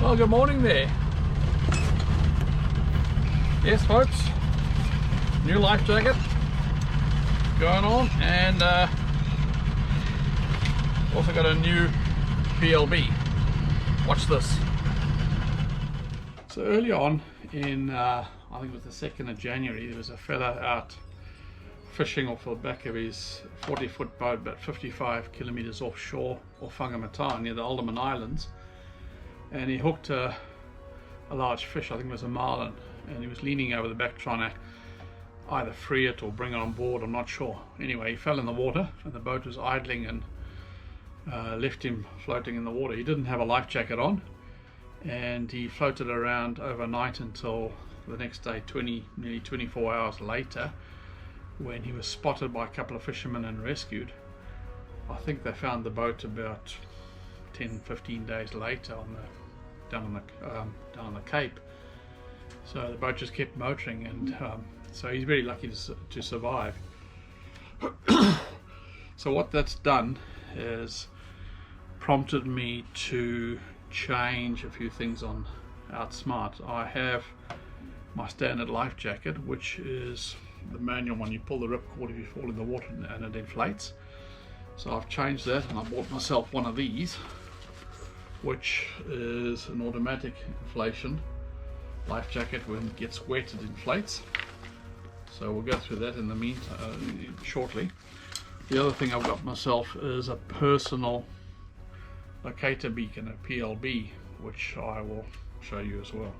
Well, good morning there. Yes, folks, new life jacket going on, and also got a new PLB. Watch this. So early on in, I think it was the 2nd of January, there was a fella out fishing off the back of his 40-foot boat about 55 kilometers offshore off Whangamata near the Alderman Islands, and he hooked a large fish. I think it was a marlin, and he was leaning over the back trying to either free it or bring it on board, I'm not sure. Anyway, he fell in the water and the boat was idling and left him floating in the water. He didn't have a life jacket on, and he floated around overnight until the next day, nearly 24 hours later, when he was spotted by a couple of fishermen and rescued. I think they found the boat about 10-15 days later down on the Cape. So the boat just kept motoring, and so he's very lucky to survive. So what that's done is prompted me to change a few things on OutSmart. I have my standard life jacket, which is the manual one. You pull the ripcord if you fall in the water and it inflates. So I've changed that, and I bought myself one of these, which is an automatic inflation life jacket. When it gets wet, it inflates. So we'll go through that in the meantime shortly. The other thing I've got myself is a personal locator beacon, a PLB, which I will show you as well.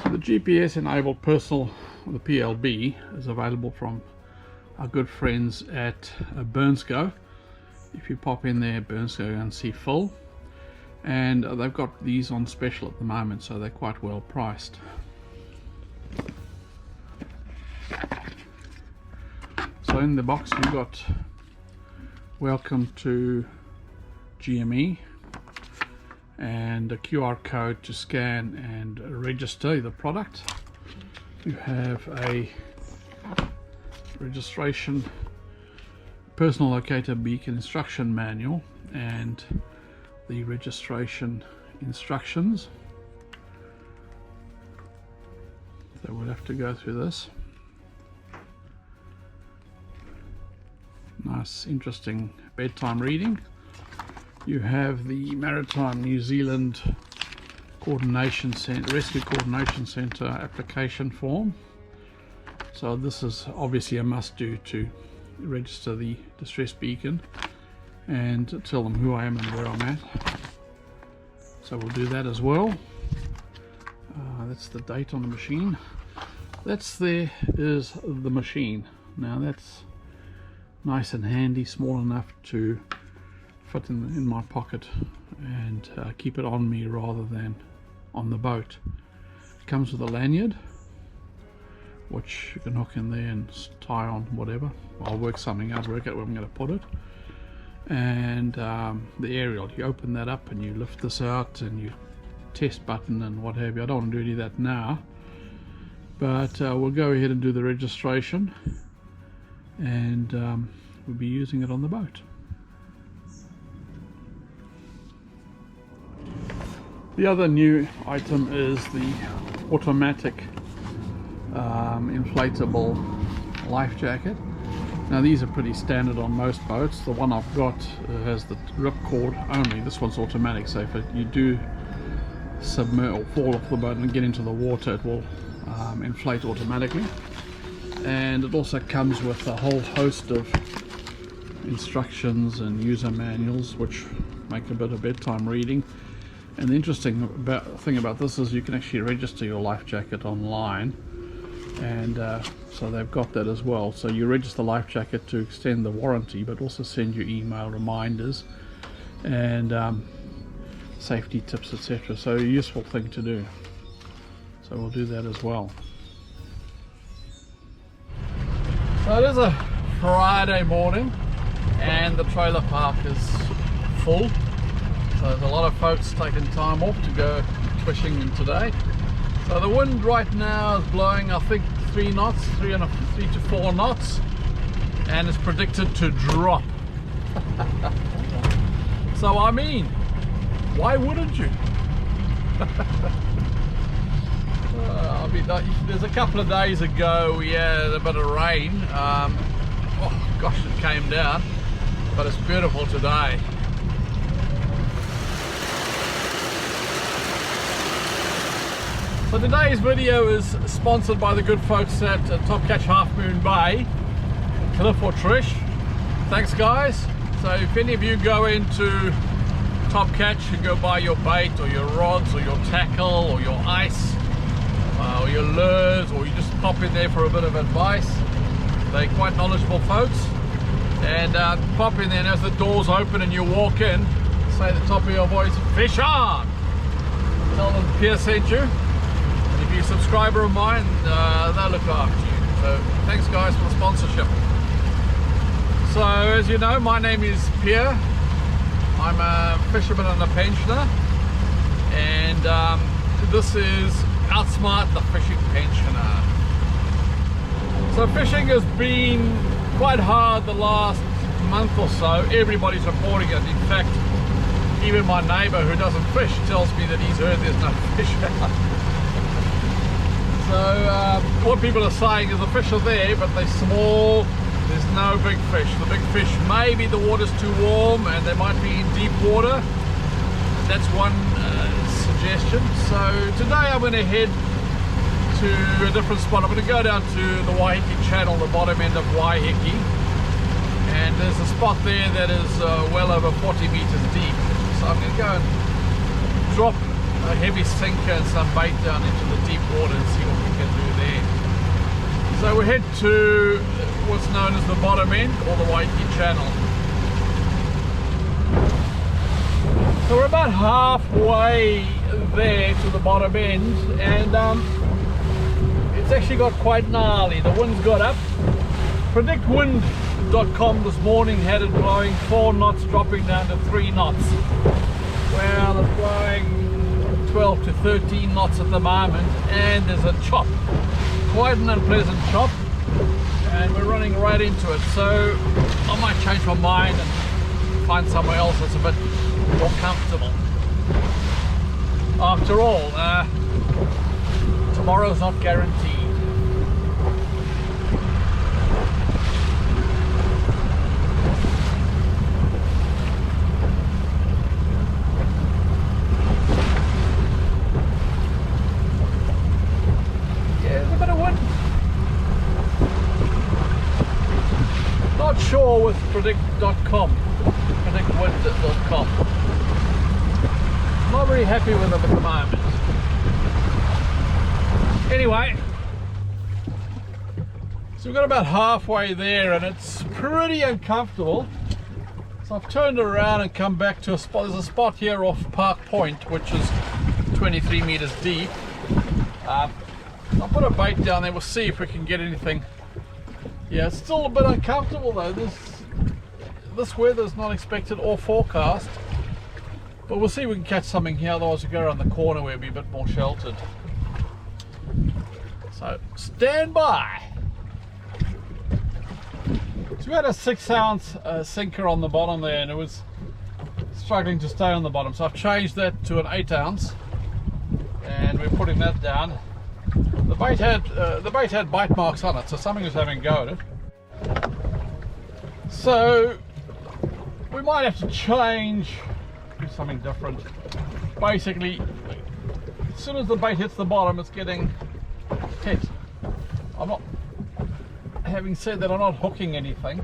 So the GPS enabled personal, the PLB, is available from our good friends at Burnsco. If you pop in there, Burnsco, and see Phil, and they've got these on special at the moment, so they're quite well priced. So in the box you've got welcome to GME and a QR code to scan and register the product. You have a registration, personal locator beacon instruction manual, and the registration instructions. So we'll have to go through this. Nice, interesting bedtime reading. You have the Maritime New Zealand Coordination Centre, Rescue Coordination Centre application form. So this is obviously a must-do to register the distress beacon and tell them who I am and where I'm at. So we'll do that as well. That's the date on the machine. That's there is the machine. Now that's nice and handy, small enough to fit in my pocket and keep it on me rather than on the boat. It comes with a lanyard, which you can hook in there and tie on whatever. I'll work something out, work out where I'm going to put it. And the aerial, you open that up and you lift this out and you test button and what have you. I don't want to do any of that now, but we'll go ahead and do the registration, and we'll be using it on the boat. The other new item is the automatic inflatable life jacket. Now these are pretty standard on most boats. The one I've got has the ripcord only. This one's automatic, so if you do submerge or fall off the boat and get into the water, it will inflate automatically. And it also comes with a whole host of instructions and user manuals, which make a bit of bedtime reading. And the interesting thing about this is you can actually register your life jacket online, and so they've got that as well. So you register life jacket to extend the warranty, but also send you email reminders and safety tips, etc. So a useful thing to do. So we'll do that as well. So it is a Friday morning and the trailer park is full. So there's a lot of folks taking time off to go fishing today. So the wind right now is blowing, I think, 3 knots, 3 to 4 knots, and it's predicted to drop. So I mean, why wouldn't you? I mean, there's a couple of days ago we had a bit of rain. Oh gosh, it came down, but it's beautiful today. So today's video is sponsored by the good folks at Top Catch Half Moon Bay, Cliff or Trish. Thanks guys. So if any of you go into Top Catch and go buy your bait or your rods or your tackle or your ice or your lures, or you just pop in there for a bit of advice, they're quite knowledgeable folks. And pop in there, and as the doors open and you walk in, say at the top of your voice, "Fish on!" Tell them Pierre sent you. And if you're a subscriber of mine, they'll look after you. So thanks guys for the sponsorship. So as you know, my name is Pierre. I'm a fisherman and a pensioner, and this is OutSmart the Fishing Pensioner. So fishing has been quite hard the last month or so. Everybody's reporting it. In fact, even my neighbour who doesn't fish tells me that he's heard there's no fish out. So what people are saying is the fish are there, but they're small. There's no big fish. The big fish, maybe the water's too warm and they might be in deep water. That's one suggestion. So today I'm going to head to a different spot. I'm going to go down to the Waiheke Channel, the bottom end of Waiheke. And there's a spot there that is well over 40 meters deep. So I'm going to go and drop a heavy sinker and some bait down into the deep water and see what we can do there. So we head to what's known as the bottom end, or the Waiheke Channel. So we're about halfway there to the bottom end, and it's actually got quite gnarly. The wind's got up. PredictWind.com this morning had it blowing 4 knots, dropping down to 3 knots. Well, it's blowing 12 to 13 knots at the moment, and there's a chop. Quite an unpleasant chop, and we're running right into it. So I might change my mind and find somewhere else that's a bit more comfortable. After all, tomorrow's not guaranteed. Not sure with PredictWind.com. Not very happy with them at the moment. Anyway, so we've got about halfway there and it's pretty uncomfortable. So I've turned around and come back to a spot. There's a spot here off Park Point, which is 23 meters deep. I'll put a bait down there. We'll see if we can get anything. Yeah, it's still a bit uncomfortable though. This weather's not expected or forecast, but we'll see if we can catch something here. Otherwise we'll go around the corner where we'll be a bit more sheltered. So stand by. So we had a 6 ounce sinker on the bottom there, and it was struggling to stay on the bottom. So I've changed that to an 8 ounce, and we're putting that down. The bait had bite marks on it, so something was having a go at it. So we might have to do something different. Basically, as soon as the bait hits the bottom, it's getting hit. Having said that, I'm not hooking anything,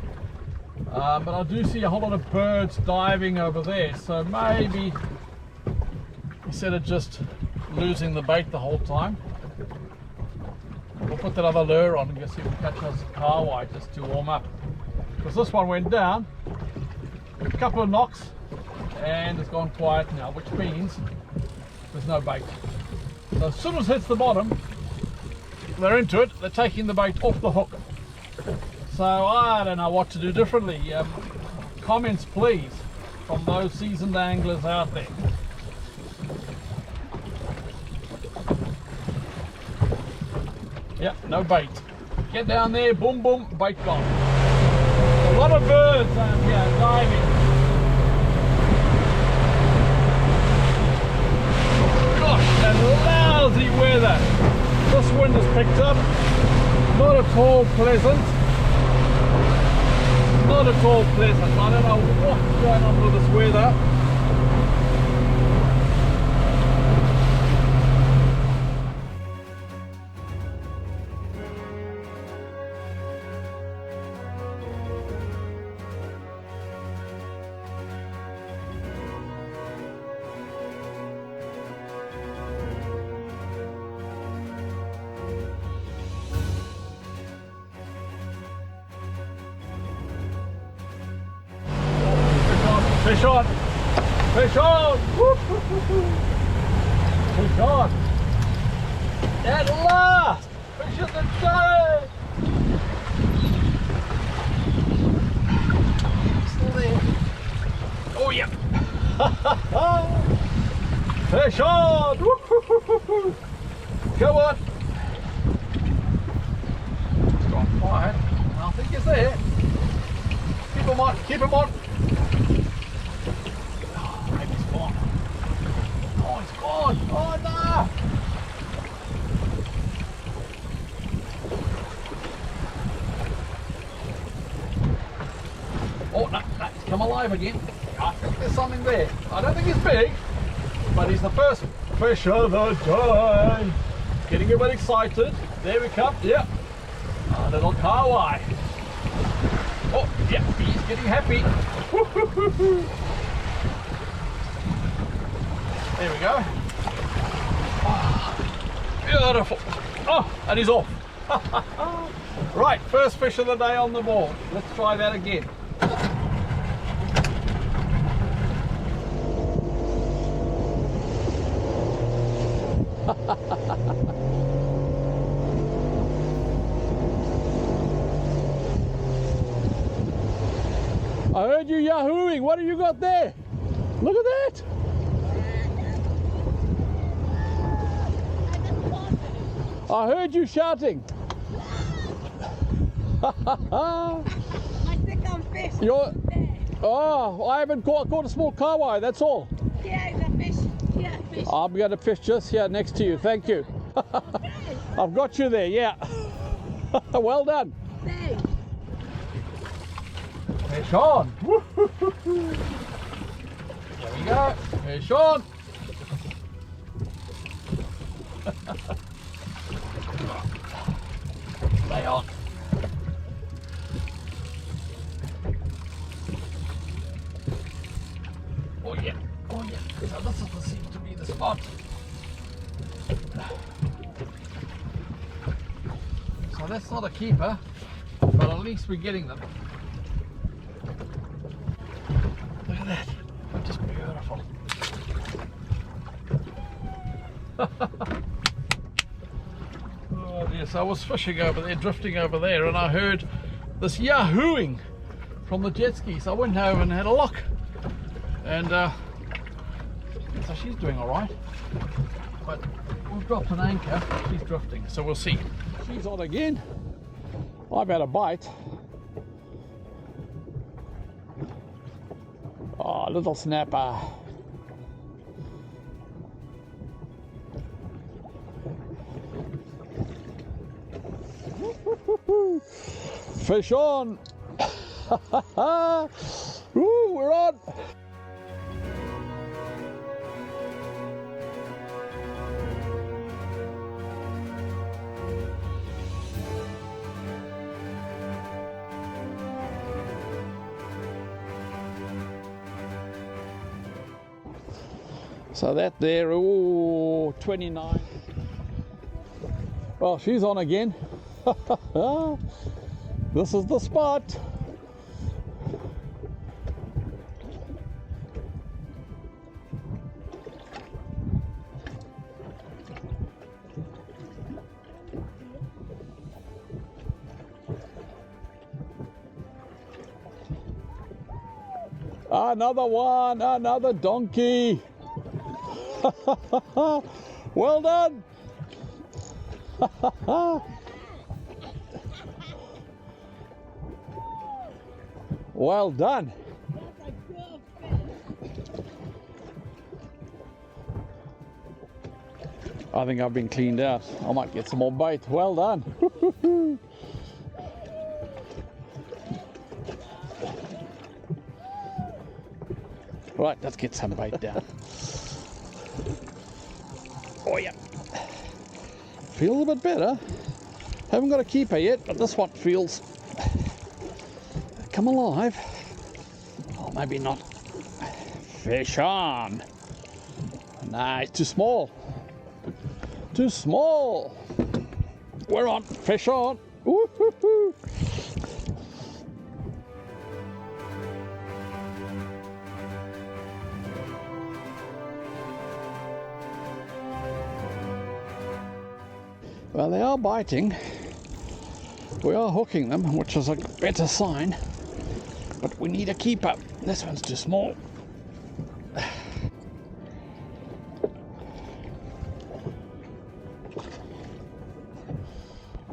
but I do see a whole lot of birds diving over there. So maybe instead of just losing the bait the whole time, we'll put that other lure on and just see if we can catch us car white just to warm up. Because this one went down, a couple of knocks, and it's gone quiet now, which means there's no bait. So as soon as it hits the bottom, they're into it, they're taking the bait off the hook. So I don't know what to do differently. Comments please from those seasoned anglers out there. Yep, no bait. Get down there, boom boom, bait gone. A lot of birds here diving. at all pleasant. Not at all pleasant. I don't know what's going on with this weather. Fish on! Fish on! Fish on! At last! Fish of the day! Still there. Oh yeah! Fish on! Come on! It's gone quiet. I think it's there. Keep him on! Keep him on! Oh no! Oh no, it's come alive again. I think there's something there. I don't think it's big, but he's the first fish of the day. Getting a bit excited. There we come. Yep. A little kahawai. Oh, yep, he's getting happy. There we go. Beautiful. Oh, and he's off. Right, first fish of the day on the board. Let's try that again. I heard you yahooing. What have you got there? Look at that. I heard you shouting. I think I'm fish. Oh, I haven't caught a small kahawai, that's all. Yeah, the fish. Yeah, fish. I'm going to fish just here next to you, thank you. I've got you there, yeah. Well done. Thanks. Fish on. There we go. Fish on. Stay on. Oh yeah, oh yeah. So this seems to be the spot. So that's not a keeper, but at least we're getting them. Look at that, just beautiful. Oh yes, I was fishing over there, drifting over there, and I heard this yahooing from the jet ski. So I went over and had a look, and so she's doing all right. But we've dropped an anchor. She's drifting, so we'll see. She's on again. I've had a bite. Oh, little snapper. Fish on! Ooh, we're on! So that there, ooh, 29. Well, she's on again. This is the spot. Another one, another donkey. Well done. Well done. I think I've been cleaned out. I might get some more bait. Well done. Right, let's get some bait down. Oh yeah. Feels a bit better. Haven't got a keeper yet, but this one feels come alive. Oh, maybe not. Fish on. Nah, it's too small. Too small. We're on. Fish on. Woo-hoo-hoo. Well, they are biting. We are hooking them, which is a better sign. But we need a keeper. This one's too small.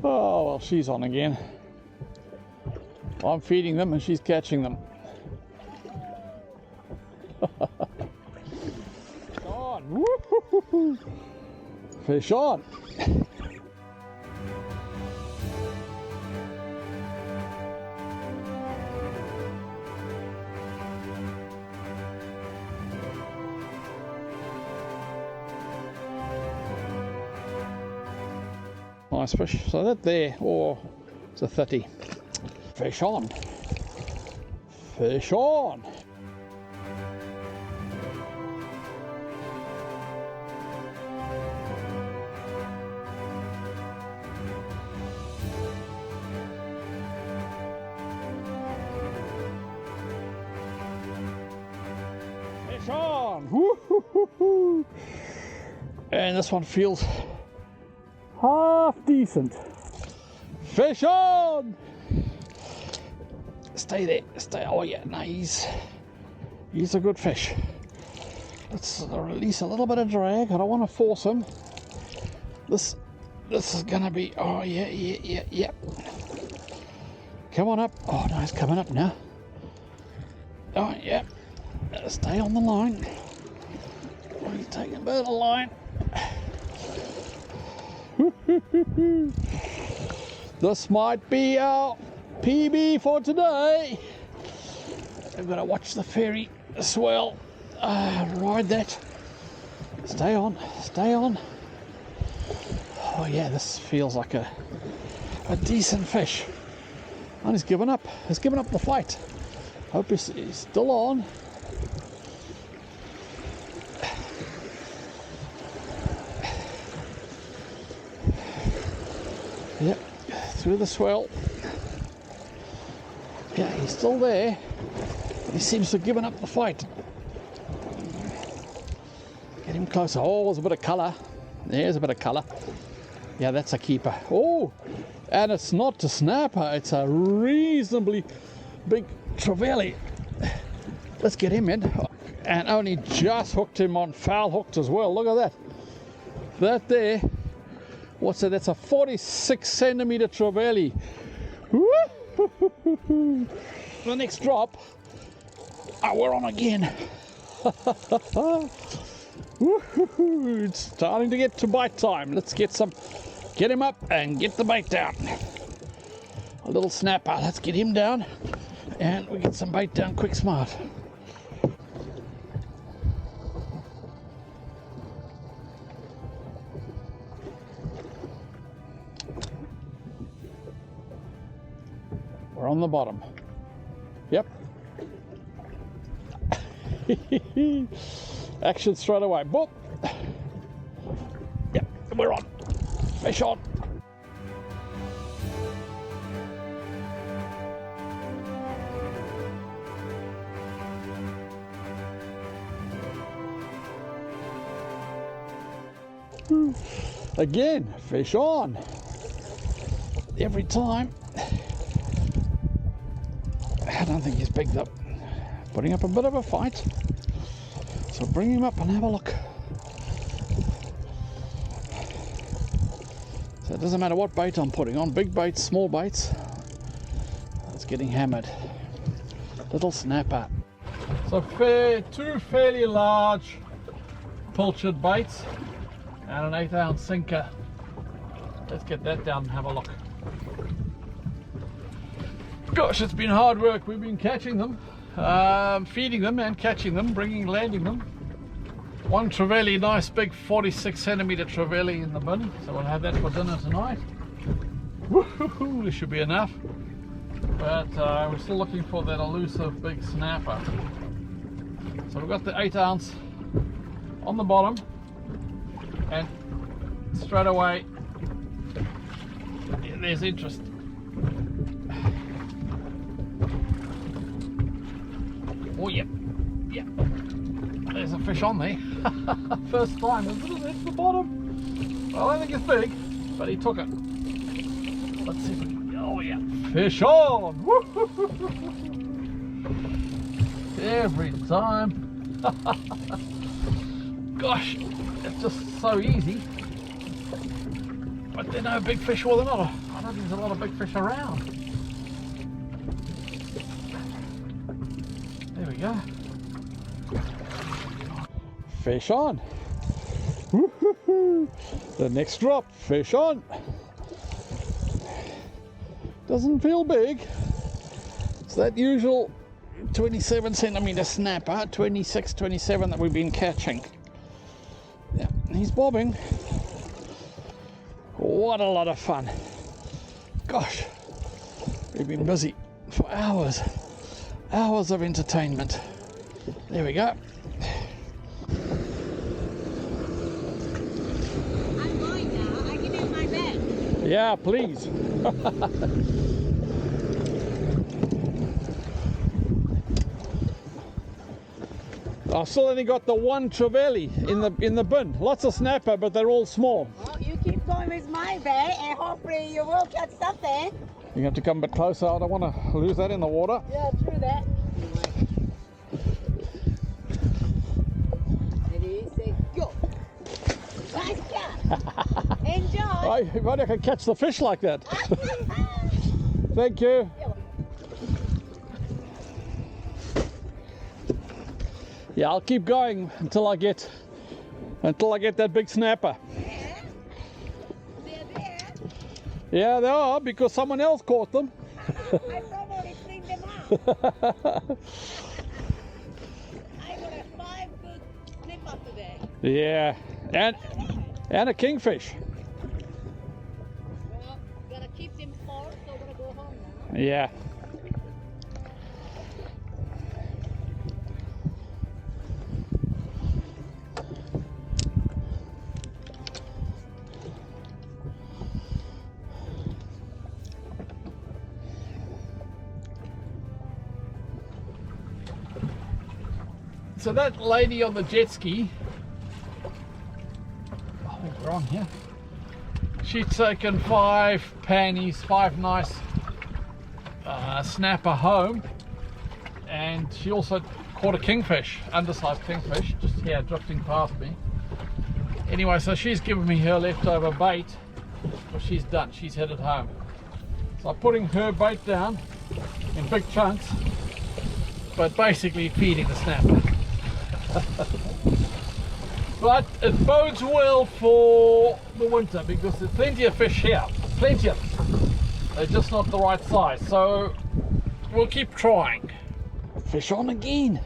Oh, well, she's on again. I'm feeding them and she's catching them. On. Woo-hoo-hoo-hoo. Fish on. Nice fish. So that there, oh, it's a 30. Fish on. Fish on. Fish on. Woo-hoo-hoo-hoo. And this one feels half decent. Fish on! Stay there, stay. Oh yeah, nice. He's a good fish. Let's release a little bit of drag. I don't want to force him. This is gonna be. Oh yeah. Come on up. Oh no, he's coming up now. Oh yeah. Stay on the line. Oh, he's taking a bit of the line. This might be our PB for today. I've got to watch the ferry swell. Ride that. Stay on, stay on. Oh yeah, this feels like a decent fish. And he's given up. He's given up the fight. Hope he's still on. Yep, through the swell. Yeah, he's still there. He seems to have given up the fight. Get him closer. Oh, there's a bit of colour. There's a bit of colour. Yeah, that's a keeper. Oh, and it's not a snapper. It's a reasonably big trevally. Let's get him in. And only just hooked him on foul hooked as well. Look at that. That there. What's that? That's a 46 centimeter trevally. The next drop. Oh, we're on again. It's starting to get to bite time. Let's get him up and get the bait down. A little snapper. Let's get him down and we get some bait down quick smart. We're on the bottom. Yep. Action straight away. Boop. Yep, we're on. Fish on. Again, fish on. Every time. I don't think he's picked up. Putting up a bit of a fight. So bring him up and have a look. So it doesn't matter what bait I'm putting on, big baits, small baits. It's getting hammered. Little snapper. So two fairly large pilchard baits and an 8-ounce sinker. Let's get that down and have a look. Gosh, it's been hard work. We've been catching them feeding them and catching them, landing them. One trevally, nice big 46 centimeter trevally in the bin, so we'll have that for dinner tonight. Woohoo, this should be enough. But we're still looking for that elusive big snapper. So we've got the 8 ounce on the bottom, and straight away there's interest. Oh yep, yep. There's a fish on there. First time, isn't it? It's the bottom. Well, I don't think it's big, but he took it. Let's see if we can. Oh yeah, fish on! Every time. Gosh, it's just so easy. But there are no big fish. Well, I don't think there's a lot of big fish around. There we go. Fish on. The next drop, fish on. Doesn't feel big. It's that usual 27 centimeter snapper, 26, 27 that we've been catching. Yeah, he's bobbing. What a lot of fun. Gosh, we've been busy for hours. Hours of entertainment. There we go. I'm going now. I give you my bag. Yeah, please. I've still only got the one trevally in the bin. Lots of snapper, but they're all small. Well, you keep going with my bag, and hopefully you will catch something. You have to come a bit closer. I don't want to lose that in the water. Yeah, true that. Ready, say, go. Nice catch. Enjoy. If only I could catch the fish like that. Thank you. Yeah, I'll keep going until I get that big snapper. Yeah. They're there. Yeah, they are, because someone else caught them. I probably cleaned them out. I got a 5 good snapper today. Yeah, and a kingfish. Well, gotta keep them cold, so we're gonna go home now. Yeah. So that lady on the jet ski, oh, we're on here. She'd taken 5 pannies, 5 nice snapper home, and she also caught a kingfish, undersized kingfish, just here drifting past me. Anyway, so she's given me her leftover bait. Well, she's done. She's headed home. So I'm putting her bait down in big chunks, but basically feeding the snapper. But it bodes well for the winter because there's plenty of fish here, plenty of them. They're just not the right size, so we'll keep trying. Fish on again.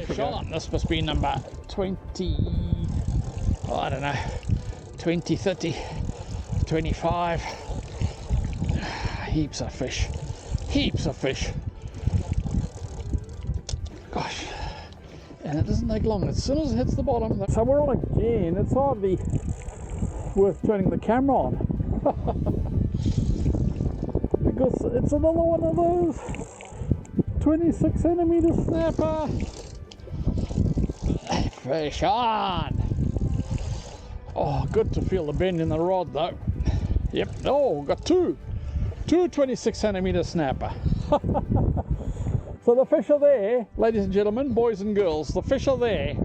Fish on. This must be number 20, oh, I don't know, 20, 30, 25. Heaps of fish. Heaps of fish. Gosh. And it doesn't take long. As soon as it hits the bottom. So we're on again. It's hardly worth turning the camera on. Because it's another one of those 26 centimeter snapper. Fish on! Oh, good to feel the bend in the rod though. Yep, oh, got two 26 centimeter snapper. So the fish are there, ladies and gentlemen, boys and girls, the fish are there.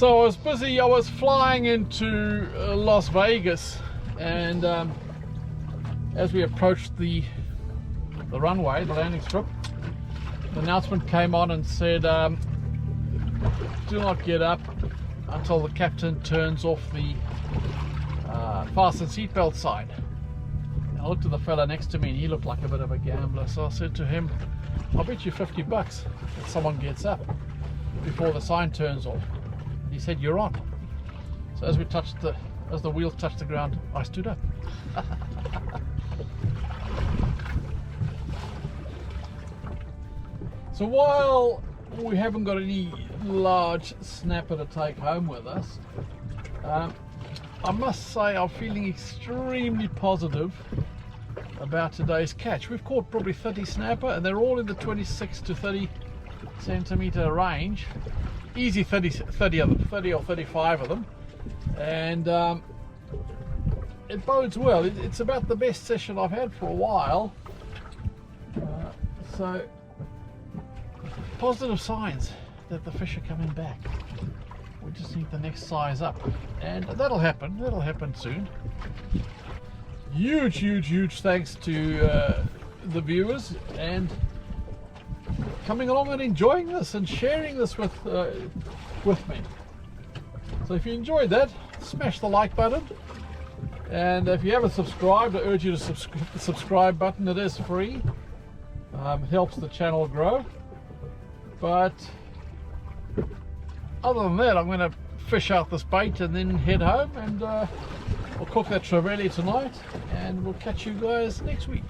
So I was busy, I was flying into Las Vegas, and as we approached the runway, the landing strip, the announcement came on and said, do not get up until the captain turns off the fasten seatbelt sign. And I looked at the fella next to me and he looked like a bit of a gambler, so I said to him, I'll bet you $50 that someone gets up before the sign turns off. He said, you're on. So as the wheels touched the ground, I stood up. So while we haven't got any large snapper to take home with us, I must say I'm feeling extremely positive about today's catch. We've caught probably 30 snapper, and they're all in the 26 to 30 centimeter range. Easy 30 or 35 of them, and it bodes well. It's about the best session I've had for a while, so positive signs that the fish are coming back. We just need the next size up, and that'll happen soon. Huge thanks to the viewers and coming along and enjoying this and sharing this with me. So if you enjoyed that, smash the like button, and if you haven't subscribed, I urge you to the subscribe button. It is free. It helps the channel grow. But other than that, I'm going to fish out this bait and then head home, and we'll cook that trevally tonight, and we'll catch you guys next week.